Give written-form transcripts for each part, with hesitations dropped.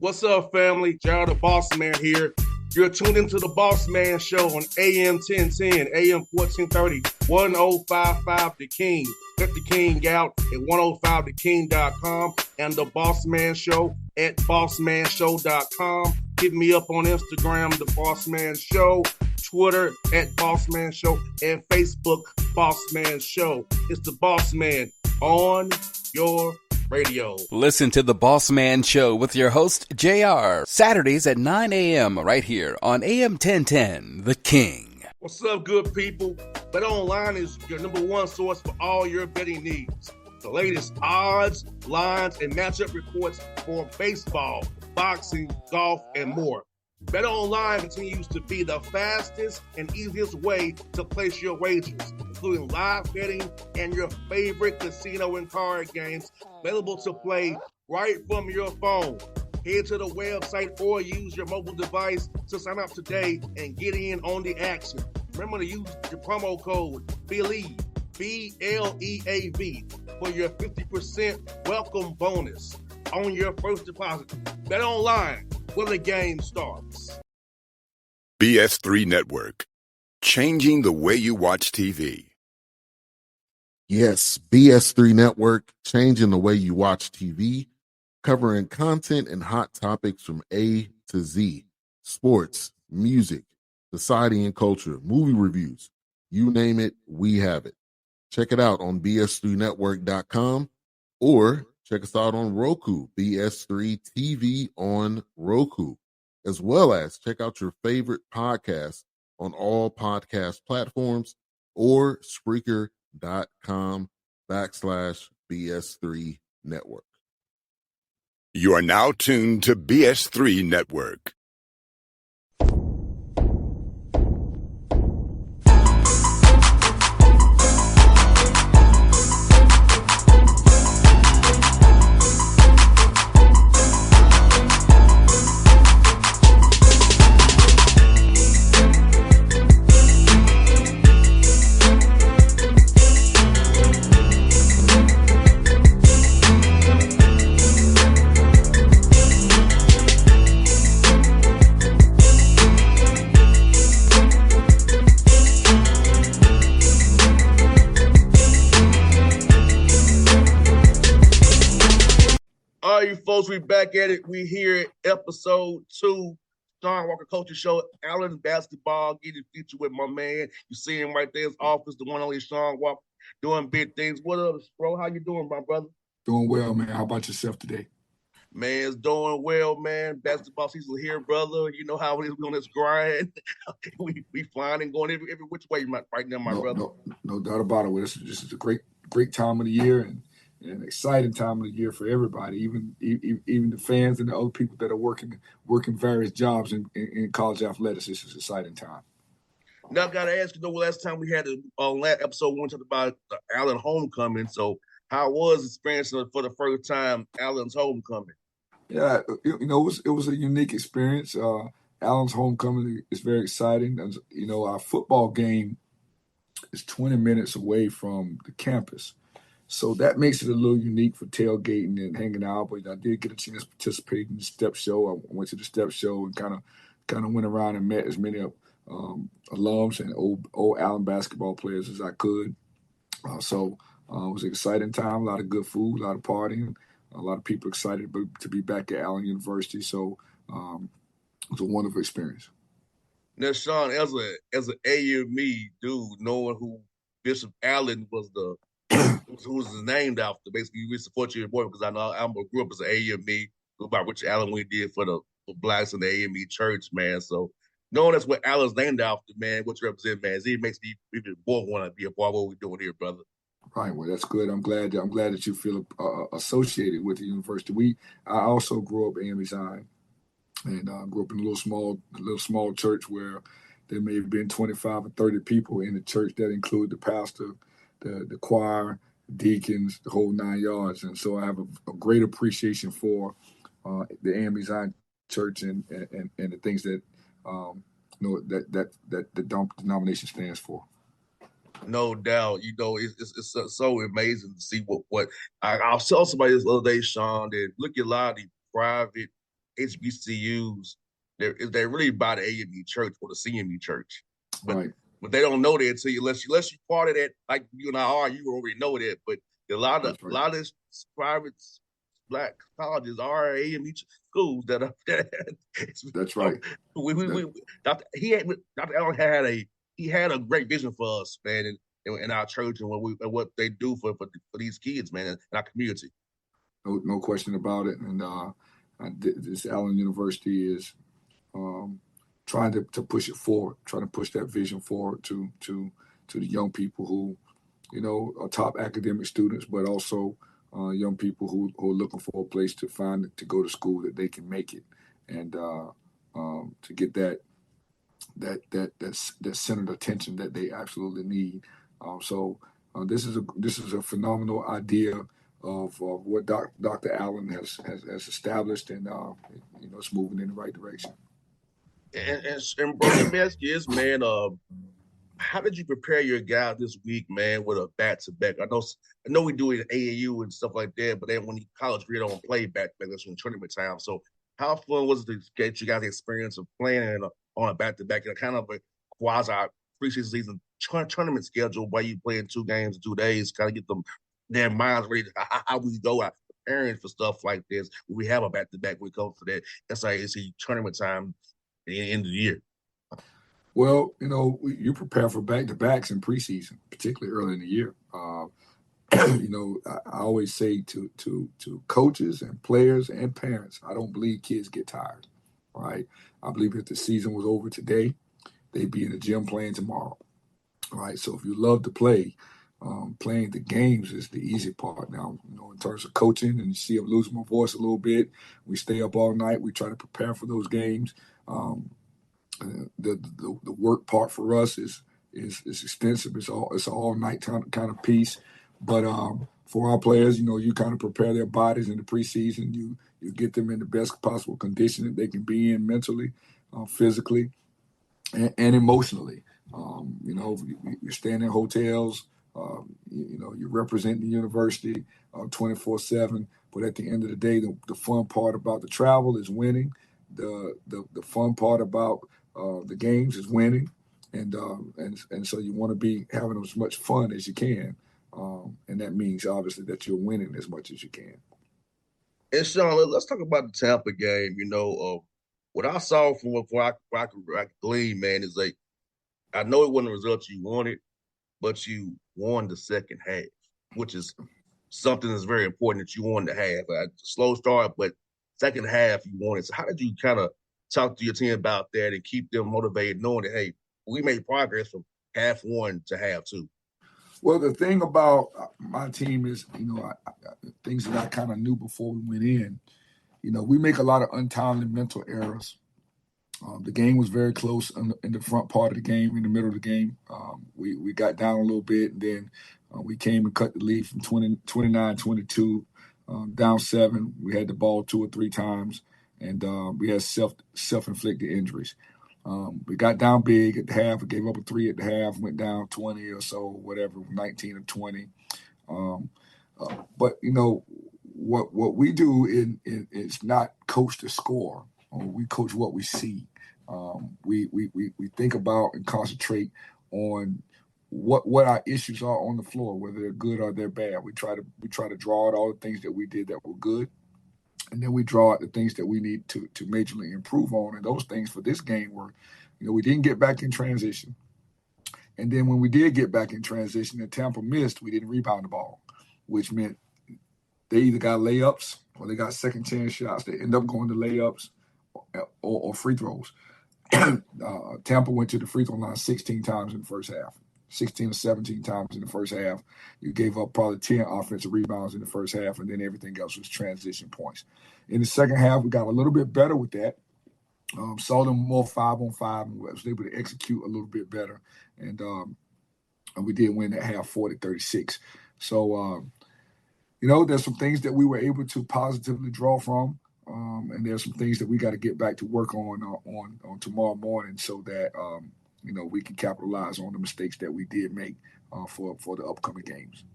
What's up, family? Gerald the Bossman here. You're tuned into the Bossman Show on AM 1010, AM 1430, 1055 The King. Let the King out at 105theking.com and the Bossman Show at bossmanshow.com. Hit me up on Instagram, The Bossman Show, Twitter at Bossman Show, and Facebook, Bossman Show. It's the Bossman on your radio. Listen to the Bossman Show with your host, JR, Saturdays at 9 a.m. right here on AM 1010, The King. What's up, good people? BetOnline is your number one source for all your betting needs. The latest odds, lines, and matchup reports for baseball, boxing, golf, and more. BetOnline continues to be the fastest and easiest way to place your wagers, including live betting and your favorite casino and card games available to play right from your phone. Head to the website or use your mobile device to sign up today and get in on the action. Remember to use your promo code BELIEVE, BLEAV, for your 50% welcome bonus on your first deposit. BetOnline, where the game starts. BS3 Network, changing the way you watch TV. Yes, BS3 Network, changing the way you watch TV, covering content and hot topics from A to Z, sports, music, society and culture, movie reviews, you name it, we have it. Check it out on bs3network.com or check us out on Roku, BS3 TV on Roku, as well as check out your favorite podcast on all podcast platforms or Spreaker.com/BS3 Network. You are now tuned to BS3 Network. All right, you folks, we back at it. We here at episode 2, Shawn Walker Culture Show, Allen Basketball, getting featured with my man. You see him right there in his office, the one only Shawn Walker, doing big things. What up, bro? How you doing, my brother? Doing well, man. How about yourself today? Man, it's doing well, man. Basketball season here, brother. You know how it is. We on this grind. we flying and going every which way right now, my brother. No doubt about it. This is a great time of the year and an exciting time of the year for everybody, even the fans and the other people that are working various jobs in college athletics. This is an exciting time. Now, I got to ask you, last time we had on last episode, we talked about the Allen homecoming. So, how was experiencing for the first time Allen's homecoming? Yeah, it was a unique experience. Allen's homecoming is very exciting. Our football game is 20 minutes away from the campus. So that makes it a little unique for tailgating and hanging out. But I did get a chance to participate in the step show. I went to the step show and kind of went around and met as many alums and old Allen basketball players as I could. So it was an exciting time. A lot of good food, a lot of partying, a lot of people excited to be back at Allen University. So it was a wonderful experience. Now, Shawn, as an AME dude, knowing who Bishop Allen was who was named after, basically, we support you boy because I know I grew up as an AME, about Richard Allen we did for blacks in the AME church, man. So knowing that's what Allen's named after, man, what you represent, man, it makes me even more want to be a part of what we're doing here, brother. Right. Well, that's good. I'm glad that you feel associated with the university. I also grew up AME Zion, and grew up in a little small church where there may have been 25 or 30 people in the church that include the pastor, the choir, deacons, the whole 9 yards. And so I have a great appreciation for the AME Zion Church and the things that that the denomination stands for. No doubt. It's so amazing to see what I was telling somebody this other day, Shawn, that look at a lot of these private HBCUs, they're really by the AME church or the CME church. But Right. but they don't know that until unless you part of that, like you and I are, you already know that. But a lot of That's right. this private black colleges are AME schools that are That's right. we Dr. Allen had a great vision for us, man, in our church and what they do for these kids, man, in our community. No question about it. And this Allen University is trying to push it forward, trying to push that vision forward to the young people who, are top academic students, but also young people who are looking for a place to go to school that they can make it, and to get that centered attention that they absolutely need. So this is a phenomenal idea of what Dr. Allen has established, and it's moving in the right direction. And bro, let me ask you this, man. How did you prepare your guys this week, man, with a back-to-back? I know we do it in AAU and stuff like that, but then when you college, we don't play back-to-back. That's when tournament time. So how fun was it to get you guys the experience of playing on a back-to-back and kind of a quasi preseason season tournament schedule where you playing 2 games in 2 days, kind of get their minds ready to how we go out preparing for stuff like this. When we have a back-to-back, we come to that SIAC tournament time at the end of the year. Well, you prepare for back-to-backs in preseason, particularly early in the year. I always say to coaches and players and parents, I don't believe kids get tired, right? I believe if the season was over today, they'd be in the gym playing tomorrow, right? So if you love to play, playing the games is the easy part. Now, in terms of coaching, and you see I'm losing my voice a little bit, we stay up all night. We try to prepare for those games. The work part for us is extensive. It's all night kind of piece. But for our players, you kind of prepare their bodies in the preseason. You get them in the best possible condition that they can be in mentally, physically, and emotionally. You're staying in hotels. You're representing the university 24/7. But at the end of the day, the fun part about the travel is winning. The fun part about the games is winning, and so you want to be having as much fun as you can, and that means obviously that you're winning as much as you can. And Shawn, let's talk about the Tampa game. What I saw from what I could glean, man, is like I know it wasn't the result you wanted, but you won the second half, which is something that's very important that you wanted to have. A slow start, but second half you wanted. So how did you kind of talk to your team about that and keep them motivated, knowing that, hey, we made progress from half one to half two? Well, the thing about my team is, things that I kind of knew before we went in, we make a lot of untimely mental errors. The game was very close in the front part of the game, in the middle of the game. We got down a little bit, and then we came and cut the lead from 29-22, down 7. We had the ball 2 or 3 times, and we had self-inflicted injuries. We got down big at the half. We gave up a 3 at the half, went down 20 or so, whatever, 19 or 20. But what we do is not coach the score. We coach what we see. We think about and concentrate on what our issues are on the floor, whether they're good or they're bad. We try to draw out all the things that we did that were good, and then we draw out the things that we need to majorly improve on. And those things for this game were, we didn't get back in transition, and then when we did get back in transition and Tampa missed, we didn't rebound the ball, which meant they either got layups or they got second chance shots. They end up going to layups or free throws. Tampa went to the free throw line 16 times in the first half, 16 or 17 times in the first half. You gave up probably 10 offensive rebounds in the first half, and then everything else was transition points. In the second half, we got a little bit better with that. Saw them more 5-on-5 and was able to execute a little bit better. And we did win that half 40-36. So, there's some things that we were able to positively draw from. And there's some things that we got to get back to work on tomorrow morning so that we can capitalize on the mistakes that we did make for the upcoming games.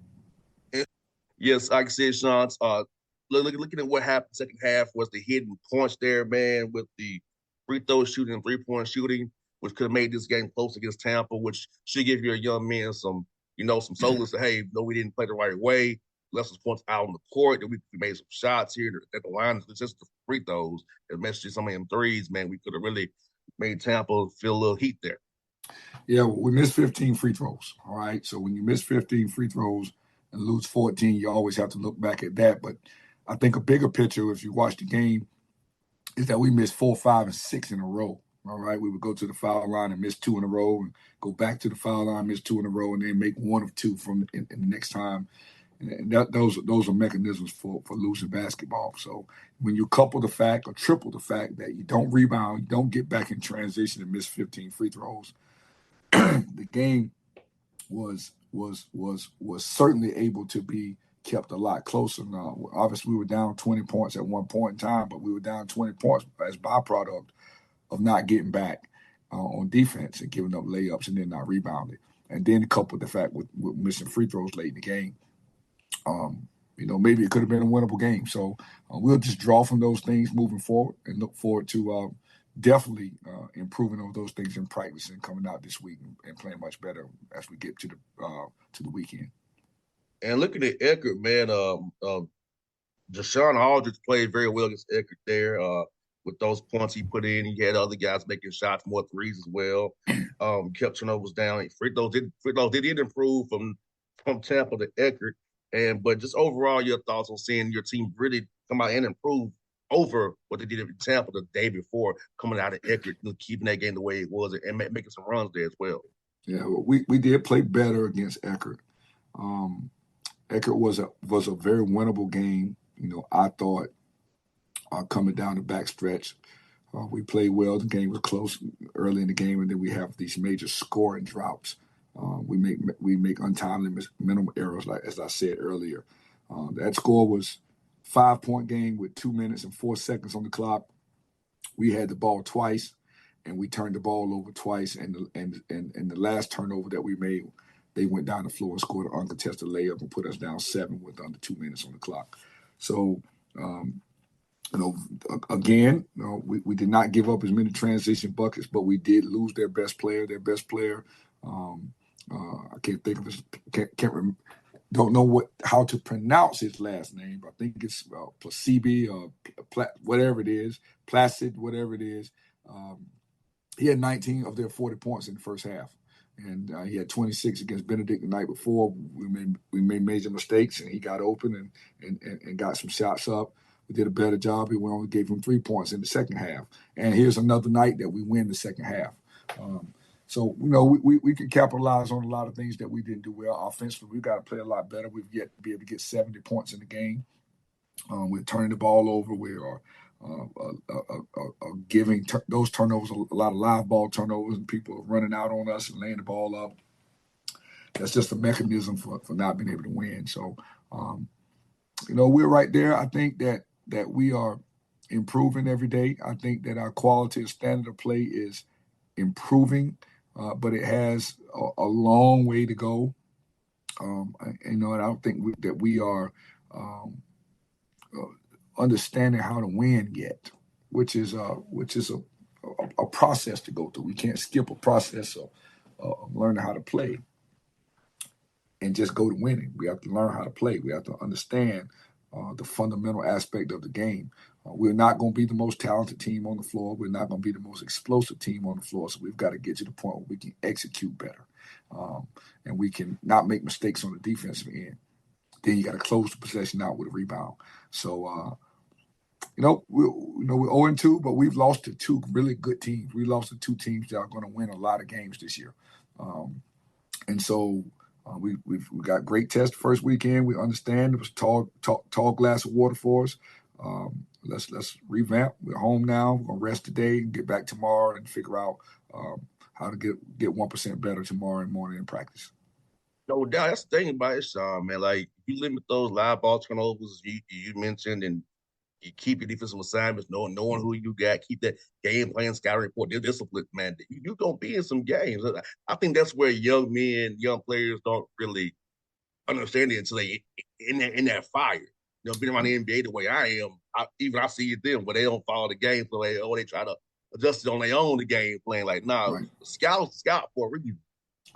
Yes, like I said, Shawn, looking at what happened second half was the hidden points there, man, with the free throw shooting and 3-point shooting, which could have made this game close against Tampa, which should give your young men some, some solace that, hey, no, we didn't play the right way. Left some points out on the court, that we made some shots here at the line. It's just the free throws and messed some of them threes, man. We could have really made Tampa feel a little heat there. Yeah, we missed 15 free throws. All right. So when you miss 15 free throws and lose 14, you always have to look back at that. But I think a bigger picture, if you watch the game, is that we missed 4, 5, and 6 in a row. All right. We would go to the foul line and miss 2 in a row, and go back to the foul line, miss 2 in a row, and then make 1 of 2 from in the next time. And those are mechanisms for losing basketball. So when you couple the fact or triple the fact that you don't rebound, you don't get back in transition and miss 15 free throws, the game was certainly able to be kept a lot closer. Now, obviously, we were down 20 points at one point in time, but we were down 20 points as byproduct of not getting back on defense and giving up layups and then not rebounding. And then coupled the fact with missing free throws late in the game. Maybe it could have been a winnable game. So we'll just draw from those things moving forward and look forward to definitely improving on those things in practice and coming out this week and playing much better as we get to the weekend. And looking at Eckert, man, Shawn Aldridge played very well against Eckert there. With those points he put in, he had other guys making shots, more threes as well. Kept turnovers down. Free throws did improve from Tampa to Eckert. But just overall, your thoughts on seeing your team really come out and improve over what they did in Tampa the day before, coming out of Eckert, keeping that game the way it was, and making some runs there as well. Yeah, we did play better against Eckert. Eckert was a very winnable game. I thought coming down the backstretch, we played well. The game was close early in the game, and then we have these major scoring droughts. We make untimely minimal errors, like as I said earlier. That score was 5-point game with 2 minutes and 4 seconds on the clock. We had the ball twice, and we turned the ball over twice. And the last turnover that we made, they went down the floor and scored an uncontested layup and put us down 7 with under 2 minutes on the clock. So, again, we did not give up as many transition buckets, but we did lose their best player. I can't think of his. Don't know how to pronounce his last name. I think it's Placebe or whatever it is, Placid, whatever it is. He had 19 of their 40 points in the first half, and he had 26 against Benedict the night before. We made major mistakes, and he got open and got some shots up. We did a better job. We only gave him 3 points in the second half. And here's another night that we win the second half. So, we can capitalize on a lot of things that we didn't do well offensively. We've got to play a lot better. We've yet to be able to get 70 points in the game. We're turning the ball over. We are giving those turnovers, a lot of live ball turnovers, and people are running out on us and laying the ball up. That's just a mechanism for not being able to win. So, we're right there. I think that we are improving every day. I think that our quality and standard of play is improving, but it has a long way to go. And I don't think that we are understanding how to win yet, which is a process to go through. We can't skip a process of learning how to play and just go to winning. We have to learn how to play. We have to understand the fundamental aspect of the game. We're not going to be the most talented team on the floor. We're not going to be the most explosive team on the floor. So we've got to get to the point where we can execute better, and we can not make mistakes on the defensive end. Then you got to close the possession out with a rebound. So, we're 0-2, but we've lost to 2 really good teams. We lost to 2 teams that are going to win a lot of games this year, and so. We've got great test first weekend. We understand it was tall glass of water for us. Let's revamp. We're home now. We're gonna rest today and get back tomorrow and figure out how to get 1% better tomorrow morning in practice. No doubt. That's the thing about it, Shawn, man. Like, you limit those live ball turnovers you mentioned, and you keep your defensive assignments, knowing who you got, keep that game plan, scouting report, their discipline, man. You're going to be in some games. I think that's where young players don't really understand it until they in that fire. being around the NBA the way I am, I see it them where they don't follow the game, so they try to adjust it on their own the game plan. Like, nah, Right. scout for a reason.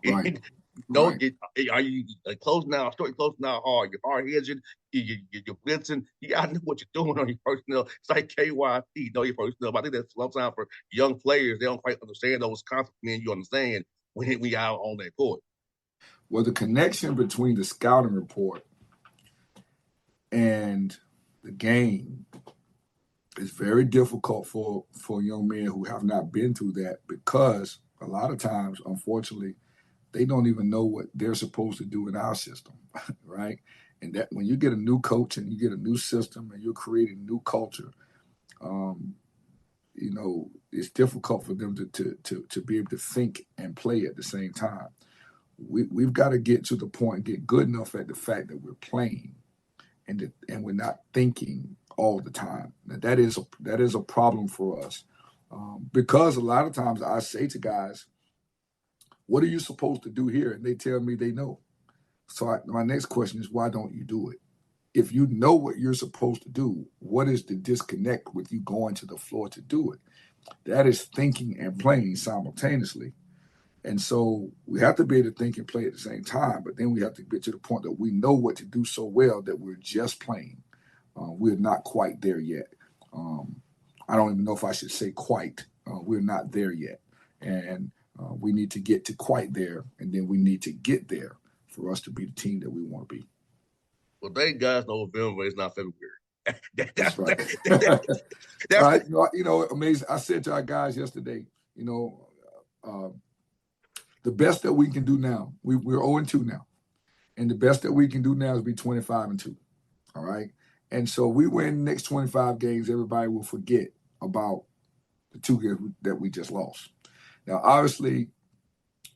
Right. No, Right. are you close now? Short close now hard. You're hard hedging. You're blitzing. You gotta know what you're doing on your personnel. It's like KYP, know your personnel. But I think that's sometimes for young players, they don't quite understand those concepts. Man, you understand when we out on that court. Well, the connection between the scouting report and the game is very difficult for young men who have not been through that, because a lot of times, unfortunately, they don't even know what they're supposed to do in our system, right? And that when you get a new coach and you get a new system and you're creating a new culture, it's difficult for them to be able to think and play at the same time. We've got to get to the point, get good enough at the fact that we're playing and we're not thinking all the time. Now, that is a problem for us, because a lot of times I say to guys, "What are you supposed to do here?" And they tell me they know. So my next question is, why don't you do it? If you know what you're supposed to do, what is the disconnect with you going to the floor to do it? That is thinking and playing simultaneously. And so we have to be able to think and play at the same time, but then we have to get to the point that we know what to do so well that we're just playing. We're not quite there yet. I don't even know if I should say quite. We're not there yet. And we need to get to quite there, and then we need to get there for us to be the team that we want to be. Well, thank God November is not February. That's right. That's amazing. I said to our guys yesterday, the best that we can do now, we're 0-2 now. And the best that we can do now is be 25-2. All right. And so we win the next 25 games, everybody will forget about the 2 games that we just lost. Now, obviously,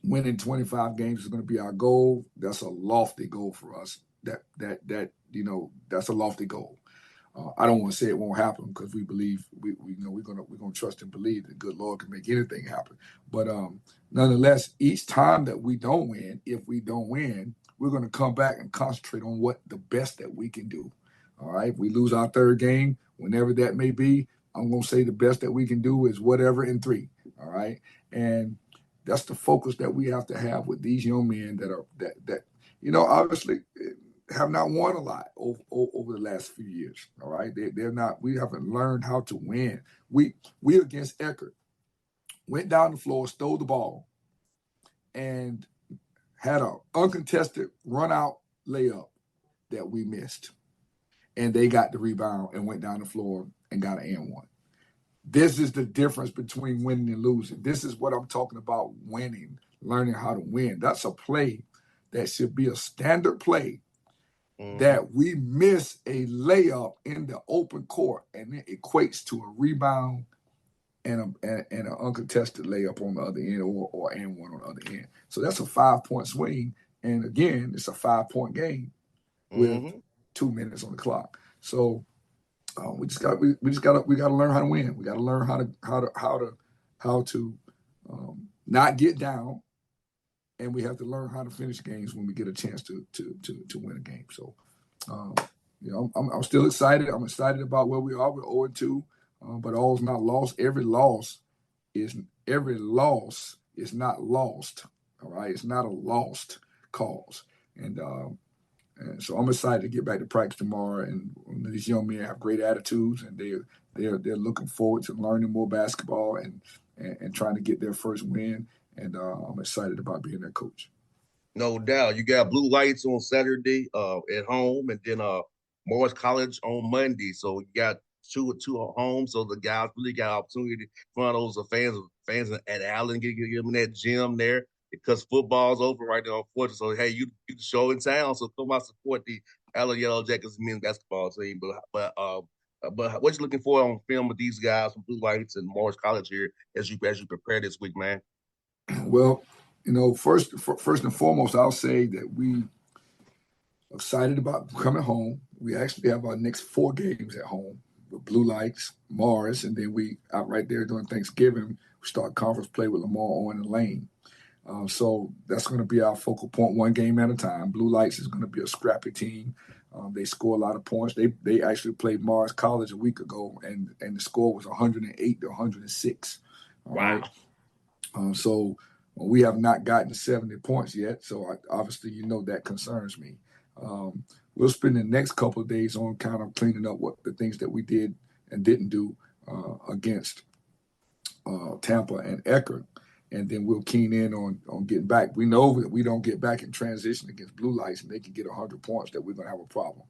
winning 25 games is going to be our goal. That's a lofty goal for us. That's a lofty goal. I don't want to say it won't happen, because we believe we're gonna trust and believe that good Lord can make anything happen. But nonetheless, each time that we don't win, if we don't win, we're going to come back and concentrate on what the best that we can do. All right. If we lose our 3rd game, whenever that may be, I'm going to say the best that we can do is whatever in 3. All right. And that's the focus that we have to have with these young men that obviously have not won a lot over the last few years. All right. They're not, we haven't learned how to win. We against Eckerd went down the floor, stole the ball, and had an uncontested run-out layup that we missed. And they got the rebound and went down the floor and got an and 1. This is the difference between winning and losing. This is what I'm talking about, winning, learning how to win. That's a play that should be a standard play, that we miss a layup in the open court, and it equates to a rebound and an uncontested layup on the other end, or and 1 on the other end. So that's a 5-point swing. And again, it's a 5-point game with 2 minutes on the clock. So we got to learn how to win. We got to learn how to not get down, and we have to learn how to finish games when we get a chance to win a game. So I'm still excited. I'm excited about where we are. We're 0-2, but all's not lost. Every loss is not lost. All right, it's not a lost cause. And so I'm excited to get back to practice tomorrow. And these young men have great attitudes, and they're looking forward to learning more basketball and trying to get their first win. And I'm excited about being their coach. No doubt. You got Blue Lights on Saturday at home, and then Morris College on Monday. So you got two at home. So the guys really got opportunity in front of those fans at Allen, get them in that gym there, because football's over right now, unfortunately. So hey, you the show in town, so come out support the Allen Yellow Jackets men's basketball team. But what you looking for on film with these guys from Blue Lights and Morris College here as you prepare this week, man? Well, first and foremost, I'll say that we excited about coming home. We actually have our next 4 games at home with Blue Lights, Morris, and then we out right there during Thanksgiving, we start conference play with Lamar, Owen, and Lane. So that's going to be our focal point, 1 game at a time. Blue Lights is going to be a scrappy team. They score a lot of points. They actually played Mars College a week ago, and the score was 108 to 106. All Wow. right. So we have not gotten 70 points yet. So obviously, that concerns me. We'll spend the next couple of days on kind of cleaning up what the things that we did and didn't do against Tampa and Eckerd. And then we'll keen in on getting back. We know that we don't get back in transition against Blue Lights and they can get 100 points, that we're going to have a problem.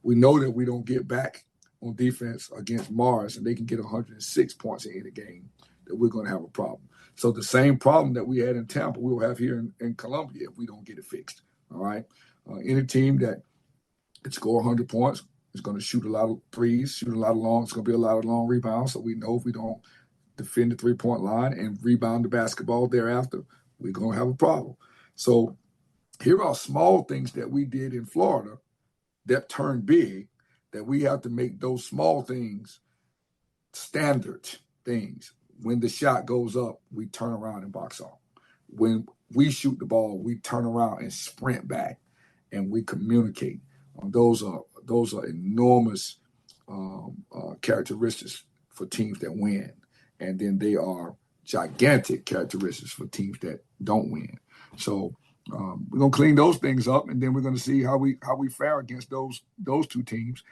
We know that we don't get back on defense against Mars and they can get 106 points in any game, that we're going to have a problem. So the same problem that we had in Tampa, we'll have here in Columbia if we don't get it fixed. All right. Any team that can score 100 points is going to shoot a lot of threes, shoot a lot of long. It's going to be a lot of long rebounds. So we know if we don't defend the three-point line and rebound the basketball thereafter, we're going to have a problem. So here are small things that we did in Florida that turned big, that we have to make those small things standard things. When the shot goes up, we turn around and box off. When we shoot the ball, we turn around and sprint back, and we communicate. Those are enormous characteristics for teams that win. And then they are gigantic characteristics for teams that don't win. So we're gonna clean those things up, and then we're gonna see how we fare against those two teams.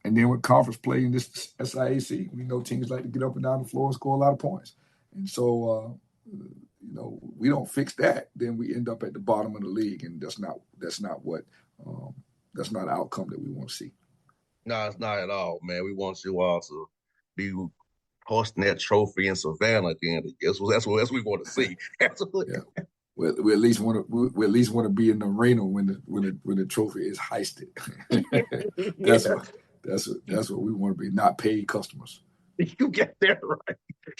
And then with conference play in this SIAC, we know teams like to get up and down the floor and score a lot of points. And so we don't fix that, then we end up at the bottom of the league, and that's not what that's not an outcome that we want to see. No, it's not at all, man. We want you all to be hosting that trophy in Savannah at the end of the year. That's what we want to see. Absolutely. Yeah. We at least want to be in the arena when the trophy is heisted. That's what we want to be, not paid customers. You get that right.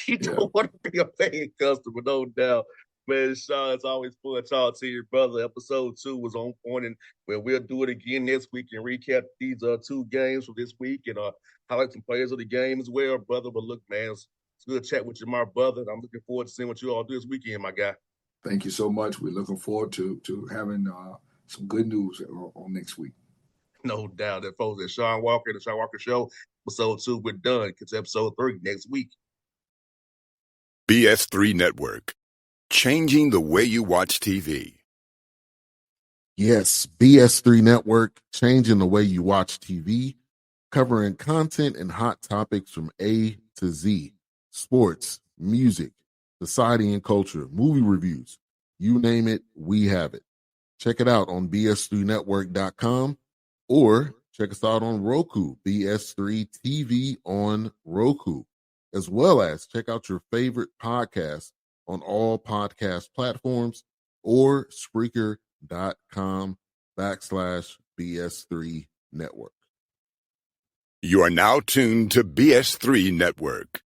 You don't want to be a paying customer, no doubt. Man, Shawn, it's always fun talking to you, brother. Episode 2 was on point, and we'll do it again next week and recap these 2 games from this week and highlight some players of the game as well, brother. But look, man, it's good to chat with you, my brother. I'm looking forward to seeing what you all do this weekend, my guy. Thank you so much. We're looking forward to having some good news on next week. No doubt. That folks at Shawn Walker, the Shawn Walker Show, episode 2, we're done. It's episode 3 next week. BS3 Network. Changing the way you watch TV. Yes, BS3 Network, changing the way you watch TV, covering content and hot topics from A to Z. Sports, music, society and culture, movie reviews. You name it, we have it. Check it out on bs3network.com or check us out on Roku, BS3 TV on Roku, as well as check out your favorite podcast on all podcast platforms or Spreaker.com/BS3 Network. You are now tuned to BS3 Network.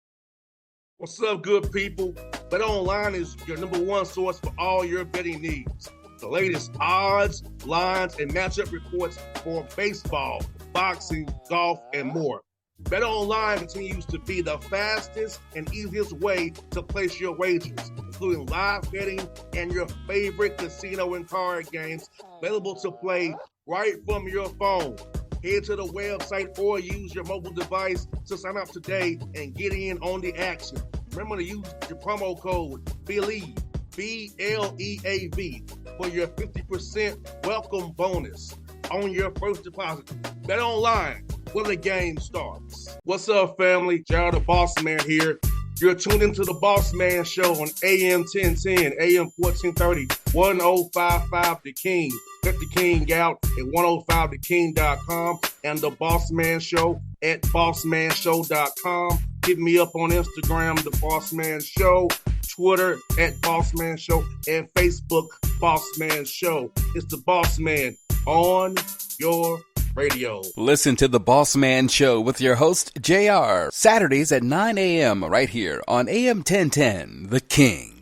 What's up, good people? Bet Online is your number one source for all your betting needs. The latest odds, lines, and matchup reports for baseball, boxing, golf, and more. Bet Online continues to be the fastest and easiest way to place your wagers, including live betting and your favorite casino and card games available to play right from your phone. Head to the website or use your mobile device to sign up today and get in on the action. Remember to use your promo code BELIEVE, BLEAV, for your 50% welcome bonus on your first deposit. Bet Online, where the game starts. What's up, family? Jared the Bossman here. You're tuned into the Bossman Show on AM 1010, AM 1430, 1055 The King. Check The King out at 105theking.com and the Bossman Show at bossmanshow.com. Hit me up on Instagram, The Bossman Show, Twitter at Bossman Show, and Facebook, Bossman Show. It's the Bossman on your radio. Listen to The Bossman Show with your host, JR, Saturdays at 9 a.m. right here on AM 1010, The King.